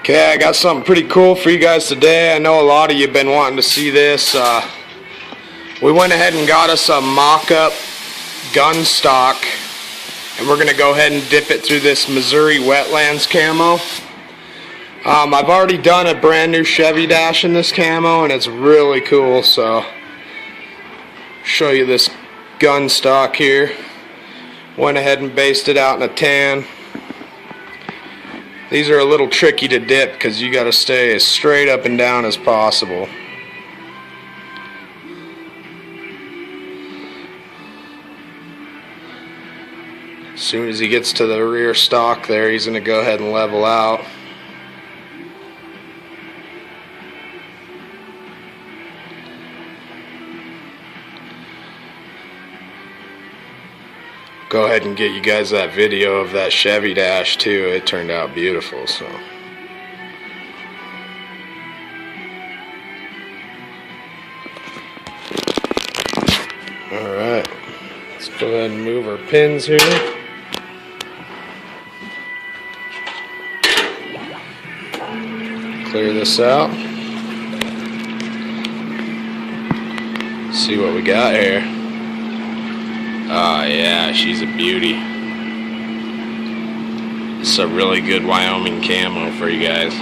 Okay, I got something pretty cool for you guys today. I know a lot of you have been wanting to see this. We went ahead and got us a mock-up gun stock, and we're going to go ahead and dip it through this Missouri wetlands camo. I've already done a brand new Chevy dash in this camo, and it's really cool, so show you this gun stock here. Went ahead and basted it out in a tan. These are a little tricky to dip because you got to stay as straight up and down as possible. As soon as he gets to the rear stock there, he's going to go ahead and level out. Go ahead and get you guys that video of that Chevy dash too. It turned out beautiful. So alright, let's go ahead and move our pins here. Clear this out. See what we got here. Oh yeah, she's a beauty. It's a really good Wyoming camo for you guys.